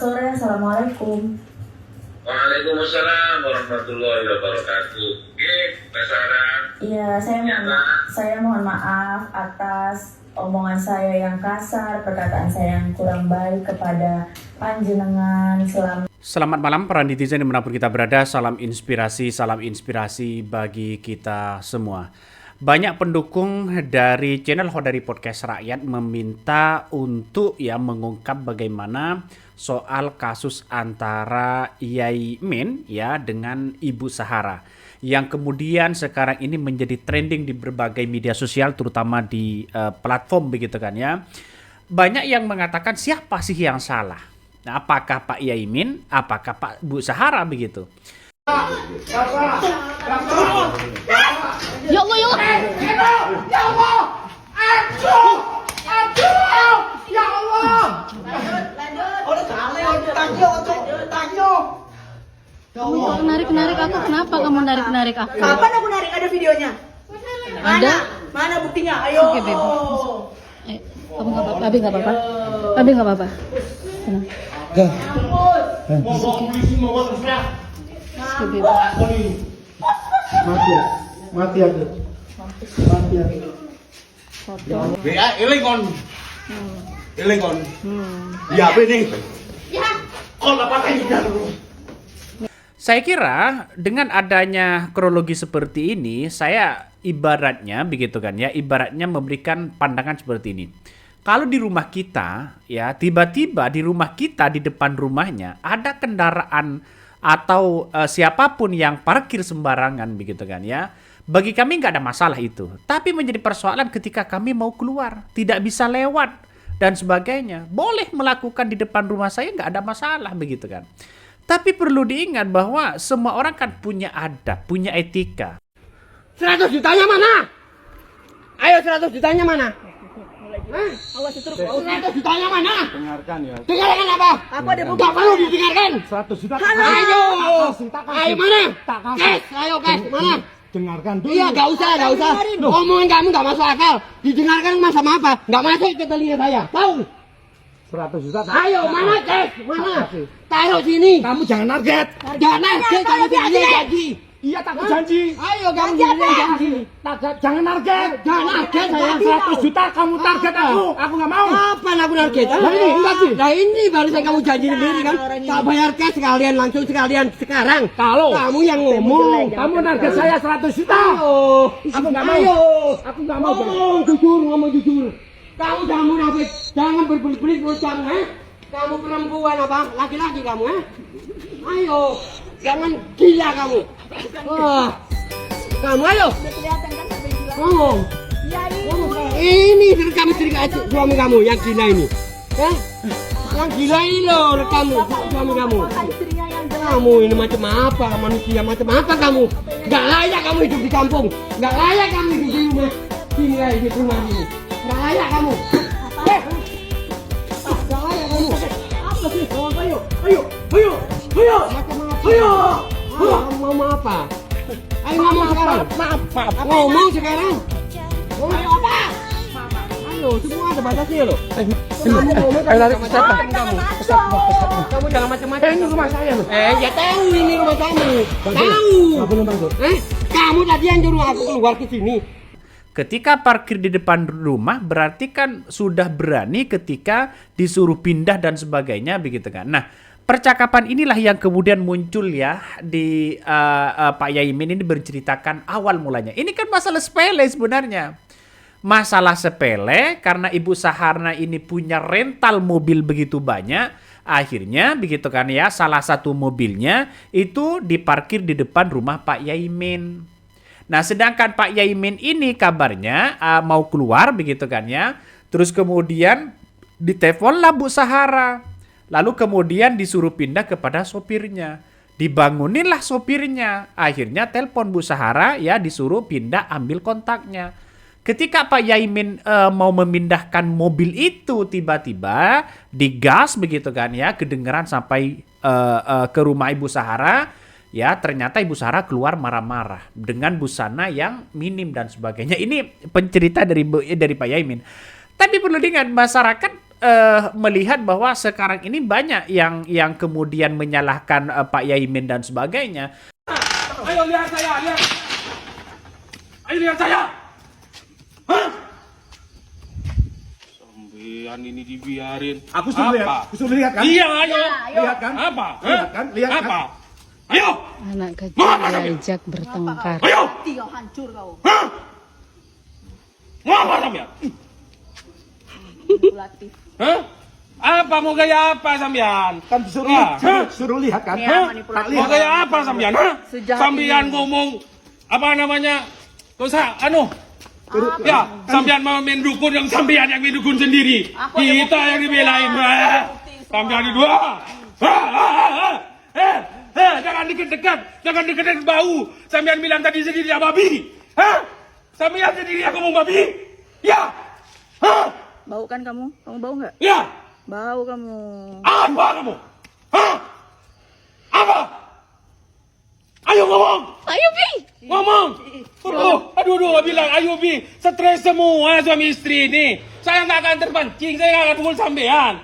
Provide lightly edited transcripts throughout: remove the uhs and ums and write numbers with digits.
sore, Assalamualaikum. Waalaikumsalam warahmatullahi wabarakatuh. Oke, Mbak Sarah. Iya, saya mohon maaf atas omongan saya yang kasar, perkataan saya yang kurang baik kepada panjenengan. Selamat malam para netizen dimanapun kita berada, salam inspirasi bagi kita semua. Banyak pendukung dari channel Hodari Podcast Rakyat meminta untuk mengungkap bagaimana soal kasus antara Yaimin dengan Ibu Sahara yang kemudian sekarang ini menjadi trending di berbagai media sosial, terutama di platform begitu kan ya. Banyak yang mengatakan siapa sih yang salah? Nah, apakah Pak Yaimin, apakah Pak Bu Sahara begitu? Ya Allah, ya Allah. Ya Allah. Aduh. Ya Allah. Udah tanya. Kamu kok narik aku? Kenapa kamu narik aku? Kapan aku narik? Ada videonya? Ada. Mana buktinya? Ayo. Oke, Beb. Kamu nggak apa-apa. Abi nggak apa-apa. Abi nggak apa-apa. Tenang. Oke, Beb. Mati aku. Iling kon. Ya ini. Kon apa lagi dulu? Saya kira dengan adanya kronologi seperti ini, saya ibaratnya begitu kan ya, ibaratnya memberikan pandangan seperti ini. Kalau di rumah kita tiba-tiba di rumah kita di depan rumahnya ada kendaraan atau siapapun yang parkir sembarangan begitu kan ya. Bagi kami nggak ada masalah itu. Tapi menjadi persoalan ketika kami mau keluar, tidak bisa lewat dan sebagainya. Boleh melakukan di depan rumah saya, nggak ada masalah begitu kan. Tapi perlu diingat bahwa semua orang kan punya adab, punya etika. 100 jutanya mana? Ayo 100 jutanya mana? Awas itu. 100 jutanya mana? Dengarkan ya. Dengarkan apa? Aku ada buku. Gak perlu didengarkan. 100 juta. Ayo. Ayo mana? Kes, ayo kes, mana? Dengarkan dulu. Iya, gak usah. Omongan kamu gak masuk akal. Didengarkan sama apa? Gak masuk ke telinga saya. Tahu? 100 juta. Ayo, mana kes? Mana? Taruh sini. Kamu jangan target. Jangan target, kamu janji. Iya, takut janji. Ayo, kamu janji. Jangan target. Jangan target saya. 100 juta kamu target aku. Aku nggak mau. Kapan aku target? Nah ini, enggak sih. Nah ini barusan kamu janji sendiri kan. Tak bayar cash sekalian langsung sekalian sekarang. Kalau Kamu yang ngomong. kamu target saya 100 juta. Ayo. Aku nggak mau. Ayo. Aku nggak mau. Ngomong jujur. Kamu jangan munafik. Jangan berbelit-belit mulut kamu, Kamu perempuan apa? Laki-laki kamu, Ayo. Jangan gila kamu. Wah. Kamu ayo. Ngomong. Ini rekam suami kamu yang gila ini. Yang gila ini loh rekam suami kamu. Kamu ini macam apa? Manusia macam apa kamu? Gak layak kamu hidup di kampung. Gak layak kamu hidup di rumah. Tinggal di rumah ini. Gak layak kamu. Gak layak kamu. Apa sih? Ayo. Kamu mau apa? Ayo ngomong sekarang. Maaf. Ngomong sekarang. Ayo apa? Ayo, semua ada batasnya loh. Kamu ngomong kamu jangan macam-macam. Ini rumah saya loh. Ya tahu ini rumah kamu. Tahu. Kamu tadi yang nyuruh aku keluar ke sini. Ketika parkir di depan rumah berarti kan sudah berani ketika disuruh pindah dan sebagainya begitu kan. Nah, percakapan inilah yang kemudian muncul di Pak Yaimin ini berceritakan awal mulanya. Ini kan masalah sepele sebenarnya. Masalah sepele karena Ibu Sahara ini punya rental mobil begitu banyak. Akhirnya begitu kan ya, salah satu mobilnya itu diparkir di depan rumah Pak Yaimin. Nah, sedangkan Pak Yaimin ini kabarnya mau keluar begitu kan ya. Terus kemudian diteleponlah Bu Sahara. Lalu kemudian disuruh pindah kepada sopirnya. Dibanguninlah sopirnya. Akhirnya telepon Bu Sahara disuruh pindah ambil kontaknya. Ketika Pak Yaimin mau memindahkan mobil itu tiba-tiba digas begitu kan ya, kedengeran sampai ke rumah Ibu Sahara. Ya, ternyata Ibu Sahara keluar marah-marah dengan busana yang minim dan sebagainya. Ini pencerita dari Pak Yaimin. Tapi perlu diingat masyarakat melihat bahwa sekarang ini banyak yang kemudian menyalahkan Pak Yaimin dan sebagainya. Ayo lihat saya, lihat. Ayo lihat saya. Hah? Sambian ini dibiarin. Aku suruh lihat. Aku suruh lihat kan? Iya, ayo. Lihat kan? Apa? Lihat kan? Lihat kan? Apa? Ayo. Anak kecil diajak bertengkar. Ayo. Hah? Mau apa sampean? Hah? Apa mau gaya apa sampean? Kan suruh, Wah, hah? suruh lihat kan? Hah? Tak Mau lihat. gaya apa sampean? Hah? Sampean ngomong apa namanya? Dosa anu. Ya, sampean mau main dukun yang sampean yang main dukun sendiri. Kita yang dibelain. Sampean itu. Jangan dekat-dekat. Jangan dekat-dekat bau. Sampean bilang tadi sendiri ya babi. Hah? Sampean sendiri aku ngomong babi. Ya. Hah? Bau kan kamu? Kamu bau nggak? Ya. Bau kamu. Apa kamu? Hah? Apa? Ayo ngomong. Ayo, Bi. Ngomong. Aduh, bilang ayo Bi. Stres semua suami istri ini. Saya nggak akan terpancing. Saya nggak akan pukul sampean.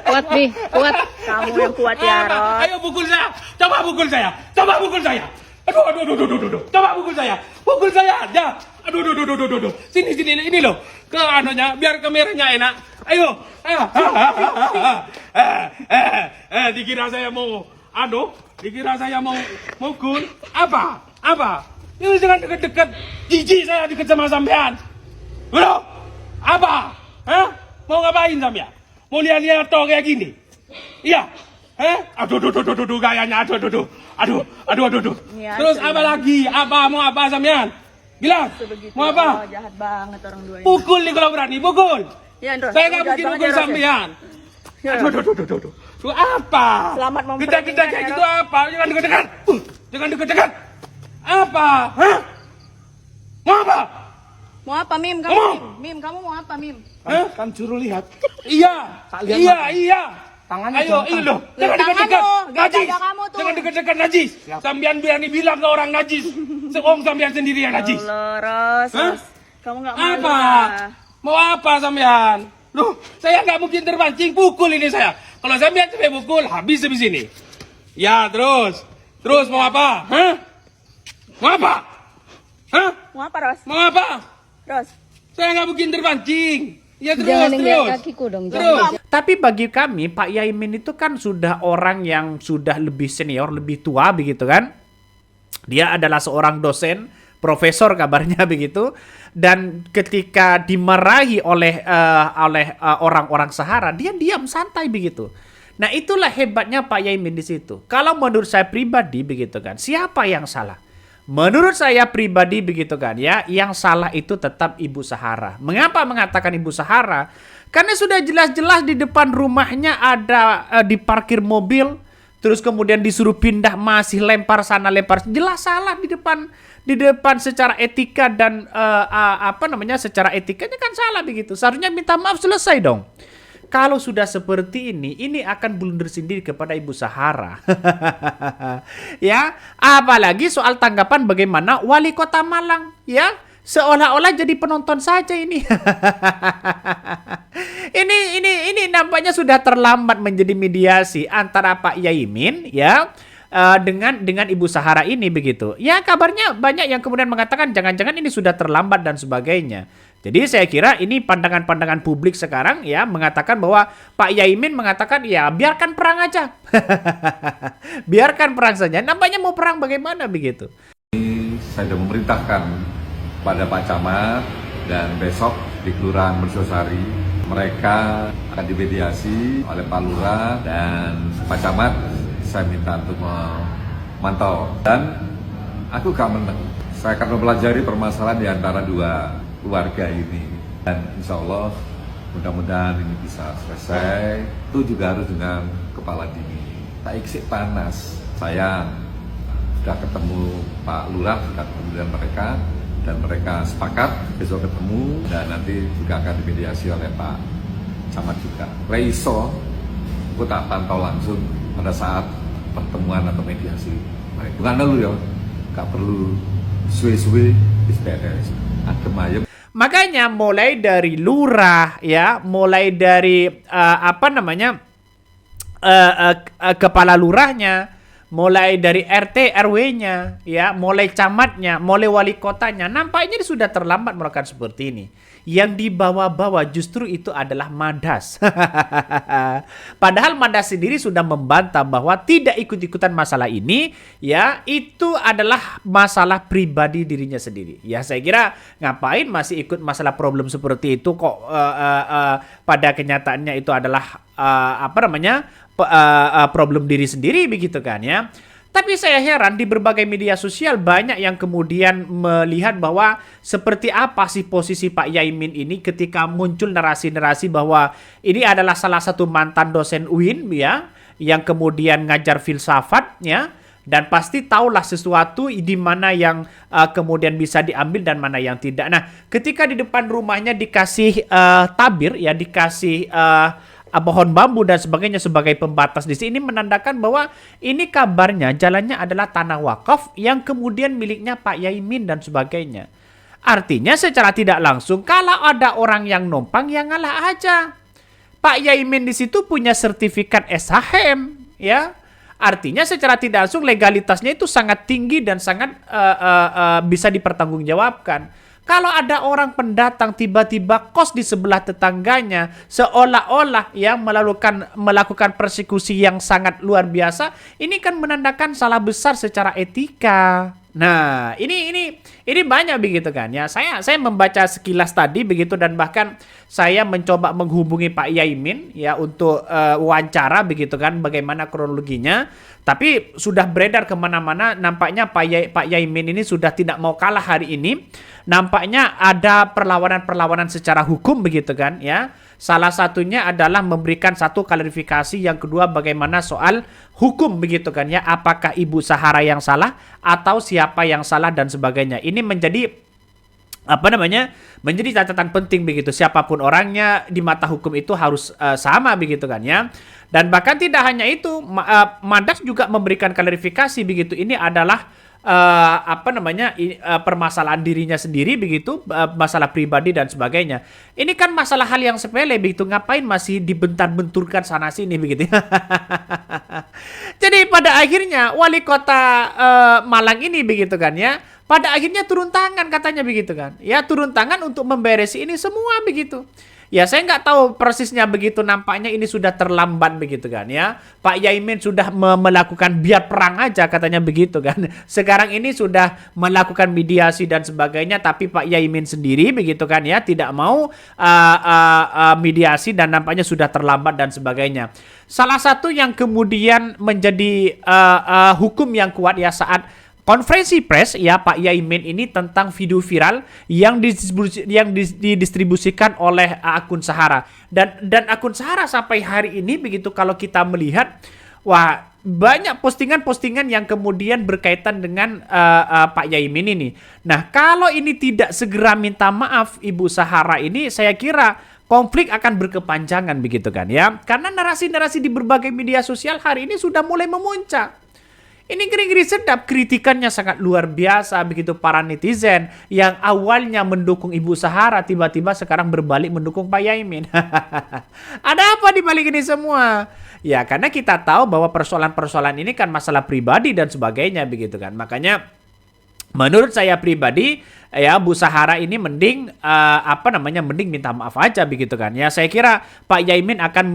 Kuat, Bi. Kuat. Kamu yang kuat ya, Apa? Rod. Ayo pukul saya. Coba pukul saya. Coba pukul saya. Aduh. Coba pukul saya. Pukul saya. Ya. Aduh. Sini ini loh. Ke anunya biar kameranya enak. Ayo. Dikira saya mau dikira saya mau mukul. Apa? Ini jangan dekat-dekat. Jijik saya dekat sama sampean. Loh. Apa? Hah? Mau ngapain sampean? Mau lihat-lihat toh kayak gini? Iya. Aduh, gayanya, aduh. Iya, Terus asli. apa lagi? Mau apa sampean? Bilang, Sebegitu. mau apa? Oh, jahat banget orang dua ini. Pukul nih kalau berani, pukul. Ya, Andros. Saya nggak Jahat mungkin banget pukul ya, Ros, ya. sampean. Ya. Aduh. Tuh apa? Selamat Geda-geda memperhatikan, kayak ya, gitu Ros. apa? Jangan dekat-dekat. Jangan dekat-dekat. Apa? Hah? Mau apa? Mau apa, Mim? Kamu, Ngomong. Mim, kamu mau apa, Mim? Hah? Kan suruh lihat. Iya. Tak lihat Iya. Tangannya Ayo, jangan ini loh. Jangan Tangan dekat-dekat. lo, Najis. gada kamu tuh. Jangan dekat-dekat najis. Sampean berani bilang ke orang najis. Seom sampean sendiri yang najis. Allah, Ros. Hah? Ros. Kamu nggak malu Apa? ya? Mau apa sampean? Loh, saya nggak mungkin terpancing pukul ini saya. Kalau sampean sampai pukul, habis ini. Ya, terus. Terus mau apa? Hah? Mau apa? Hah? Mau apa, Ros? Mau apa? Ros. Saya nggak mungkin terpancing. Ya terus, Jangan lihat terus. kakiku dong. Terus. Tapi bagi kami Pak Yaimin itu kan sudah orang yang sudah lebih senior, lebih tua begitu kan. Dia adalah seorang dosen, profesor kabarnya begitu. Dan ketika dimarahi oleh orang-orang Sahara, dia diam santai begitu. Nah, itulah hebatnya Pak Yaimin di situ. Kalau menurut saya pribadi begitu kan, siapa yang salah? Menurut saya pribadi begitu kan ya, yang salah itu tetap Ibu Sahara. Mengapa mengatakan Ibu Sahara? Karena sudah jelas-jelas di depan rumahnya ada diparkir mobil, terus kemudian disuruh pindah masih lempar sana lempar, jelas salah di depan secara etika dan secara etikanya kan salah begitu. Seharusnya minta maaf selesai dong. Kalau sudah seperti ini akan blunder sendiri kepada Ibu Sahara. Ya, apalagi soal tanggapan bagaimana Wali Kota Malang, ya, seolah-olah jadi penonton saja ini. ini nampaknya sudah terlambat menjadi mediasi antara Pak Yaimin, ya, dengan Ibu Sahara ini begitu. Ya, kabarnya banyak yang kemudian mengatakan jangan-jangan ini sudah terlambat dan sebagainya. Jadi saya kira ini pandangan-pandangan publik sekarang ya mengatakan bahwa Pak Yaimin mengatakan ya biarkan perang aja. Biarkan perang saja. Nampaknya mau perang bagaimana begitu. Saya sudah memerintahkan pada Pak Camat dan besok di Kelurahan Mercusuari mereka akan dimediasi oleh Pak Lurah dan Pak Camat. Saya minta untuk memantau dan aku gak menang. Saya akan mempelajari permasalahan di antara dua keluarga ini dan insya Allah mudah-mudahan ini bisa selesai. Itu juga harus dengan kepala dingin, tak iksik panas. Saya sudah ketemu Pak Lurah, sudah ketemu dengan mereka dan mereka sepakat besok ketemu dan nanti juga akan dimediasi oleh Pak Camat juga. Reiso, aku tak pantau langsung pada saat pertemuan atau mediasi. Bukan dulu ya, gak perlu suwe-suwe, beres. Adem ayem. Makanya mulai dari lurah ya, mulai dari kepala lurahnya, mulai dari RT RW-nya ya, mulai camatnya, mulai wali kotanya, nampaknya sudah terlambat melakukan seperti ini. Yang dibawa-bawa justru itu adalah Madas. Padahal Madas sendiri sudah membantah bahwa tidak ikut-ikutan masalah ini, ya itu adalah masalah pribadi dirinya sendiri. Ya saya kira ngapain masih ikut masalah problem seperti itu kok, pada kenyataannya itu adalah problem diri sendiri begitu kan ya. Tapi saya heran di berbagai media sosial banyak yang kemudian melihat bahwa seperti apa sih posisi Pak Yaimin ini ketika muncul narasi-narasi bahwa ini adalah salah satu mantan dosen UIN ya, yang kemudian ngajar filsafat ya, dan pasti tahulah sesuatu di mana yang kemudian bisa diambil dan mana yang tidak. Nah, ketika di depan rumahnya dikasih tabir ya, dikasih pohon bambu dan sebagainya sebagai pembatas di sini, menandakan bahwa ini kabarnya jalannya adalah tanah wakaf yang kemudian miliknya Pak Yaimin dan sebagainya. Artinya secara tidak langsung kalau ada orang yang numpang ya ngalah aja. Pak Yaimin di situ punya sertifikat SHM ya. Artinya secara tidak langsung legalitasnya itu sangat tinggi dan sangat bisa dipertanggungjawabkan. Kalau ada orang pendatang tiba-tiba kos di sebelah tetangganya, seolah-olah yang melakukan persekusi yang sangat luar biasa, ini kan menandakan salah besar secara etika. Nah, ini banyak begitu kan ya. Saya membaca sekilas tadi begitu, dan bahkan saya mencoba menghubungi Pak Yaimin ya untuk wawancara begitu kan, bagaimana kronologinya. Tapi sudah beredar kemana-mana, nampaknya Pak Yaimin ini sudah tidak mau kalah hari ini. Nampaknya ada perlawanan-perlawanan secara hukum begitu kan ya. Salah satunya adalah memberikan satu klarifikasi, yang kedua bagaimana soal hukum begitu kan ya. Apakah Ibu Zahara yang salah atau siapa yang salah dan sebagainya. Ini menjadi menjadi catatan penting begitu. Siapapun orangnya di mata hukum itu harus sama begitu kan ya. Dan bahkan tidak hanya itu, Madas juga memberikan klarifikasi begitu. Ini adalah permasalahan dirinya sendiri begitu, masalah pribadi dan sebagainya. Ini kan masalah hal yang sepele begitu, ngapain masih dibentar-benturkan sana sini begitu. Jadi pada akhirnya wali kota Malang ini begitu kan ya, pada akhirnya turun tangan katanya begitu kan. Ya turun tangan untuk memberesi ini semua begitu. Ya saya nggak tahu persisnya begitu, nampaknya ini sudah terlambat begitu kan ya. Pak Yaimin sudah melakukan biar perang aja katanya begitu kan. Sekarang ini sudah melakukan mediasi dan sebagainya, tapi Pak Yaimin sendiri begitu kan ya tidak mau mediasi dan nampaknya sudah terlambat dan sebagainya. Salah satu yang kemudian menjadi hukum yang kuat ya saat konferensi pers ya Pak Yaimin ini tentang video viral yang didistribusikan oleh akun Zahara, dan akun Zahara sampai hari ini begitu kalau kita melihat, wah banyak postingan-postingan yang kemudian berkaitan dengan Pak Yaimin ini. Nah kalau ini tidak segera minta maaf Ibu Zahara ini, saya kira konflik akan berkepanjangan begitu kan ya, karena narasi-narasi di berbagai media sosial hari ini sudah mulai memuncak. Ini ngeri-ngeri sedap, kritikannya sangat luar biasa begitu para netizen yang awalnya mendukung Ibu Zahara tiba-tiba sekarang berbalik mendukung Pak Yaimin. Ada apa di balik ini semua? Ya karena kita tahu bahwa persoalan-persoalan ini kan masalah pribadi dan sebagainya begitu kan. Makanya menurut saya pribadi ya Bu Zahara ini mending mending minta maaf aja begitu kan. Ya saya kira Pak Yaimin akan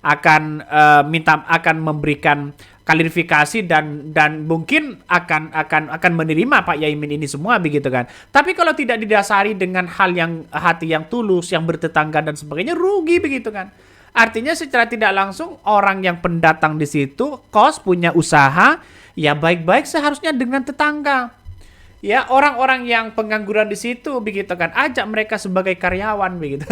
akan memberikan klarifikasi dan mungkin akan menerima Pak Yaimin ini semua begitu kan. Tapi kalau tidak didasari dengan hati yang tulus, yang bertetangga dan sebagainya, rugi begitu kan. Artinya secara tidak langsung orang yang pendatang di situ kos punya usaha, ya baik-baik seharusnya dengan tetangga. Ya orang-orang yang pengangguran di situ begitu kan, ajak mereka sebagai karyawan begitu.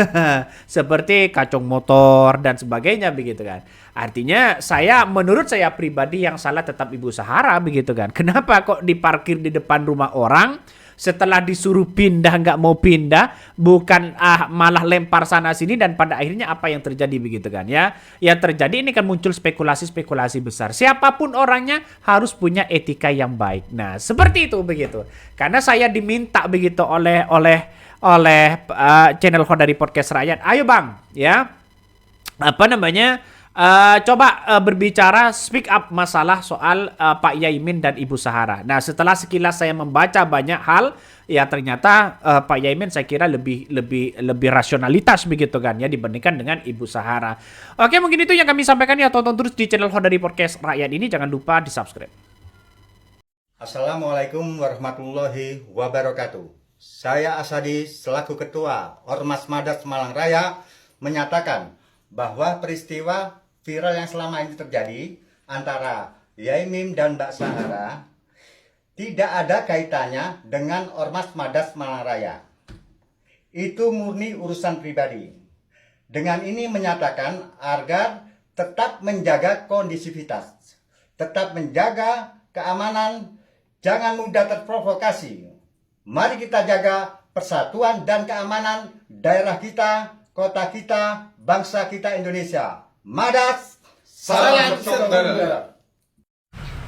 Seperti kacung motor dan sebagainya begitu kan. Artinya menurut saya pribadi yang salah tetap Ibu Zahara begitu kan. Kenapa kok diparkir di depan rumah orang setelah disuruh pindah nggak mau pindah, bukan malah lempar sana sini, dan pada akhirnya apa yang terjadi begitu kan ya? Yang terjadi ini kan muncul spekulasi-spekulasi besar. Siapapun orangnya harus punya etika yang baik. Nah, seperti itu begitu. Karena saya diminta begitu oleh channel Honda dari Podcast Rakyat. Ayo Bang, ya. Coba berbicara, speak up masalah soal Pak Yaimin dan Ibu Sahara. Nah, setelah sekilas saya membaca banyak hal, ya ternyata Pak Yaimin saya kira lebih rasionalitas begitu kan ya dibandingkan dengan Ibu Sahara. Oke, mungkin itu yang kami sampaikan ya. Tonton terus di channel Honda dari Podcast Rakyat ini, jangan lupa di-subscribe. Assalamualaikum warahmatullahi wabarakatuh. Saya Asadi selaku Ketua Ormas Madas Malang Raya menyatakan bahwa peristiwa viral yang selama ini terjadi antara Yaimin dan Mbak Sahara tidak ada kaitannya dengan Ormas Madas Malang Raya. Itu murni urusan pribadi. Dengan ini menyatakan agar tetap menjaga kondisivitas, tetap menjaga keamanan, jangan mudah terprovokasi. Mari kita jaga persatuan dan keamanan daerah kita, kota kita, bangsa kita Indonesia. Madas, salam saudara.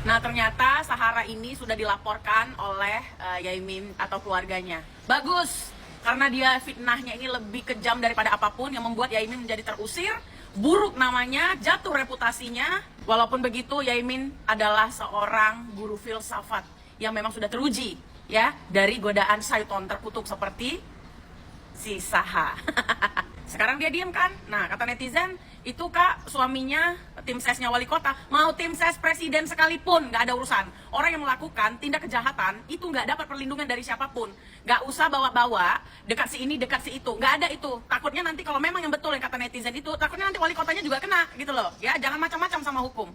Nah, ternyata Sahara ini sudah dilaporkan oleh Yaimin atau keluarganya. Bagus, karena dia fitnahnya ini lebih kejam daripada apapun yang membuat Yaimin menjadi terusir, buruk namanya, jatuh reputasinya. Walaupun begitu, Yaimin adalah seorang guru filsafat yang memang sudah teruji ya dari godaan syaiton terkutuk seperti si Saha. Sekarang dia diam kan? Nah, kata netizen, itu Kak suaminya tim sesnya wali kota, mau tim ses presiden sekalipun nggak ada urusan. Orang yang melakukan tindak kejahatan itu nggak dapat perlindungan dari siapapun. Nggak usah bawa-bawa dekat si ini dekat si itu, nggak ada itu. Takutnya nanti kalau memang yang betul yang kata netizen itu, takutnya nanti wali kotanya juga kena gitu loh. Ya, jangan macam-macam sama hukum.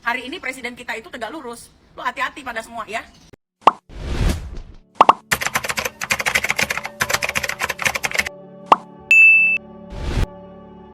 Hari ini presiden kita itu tegak lurus. Lo hati-hati pada semua ya.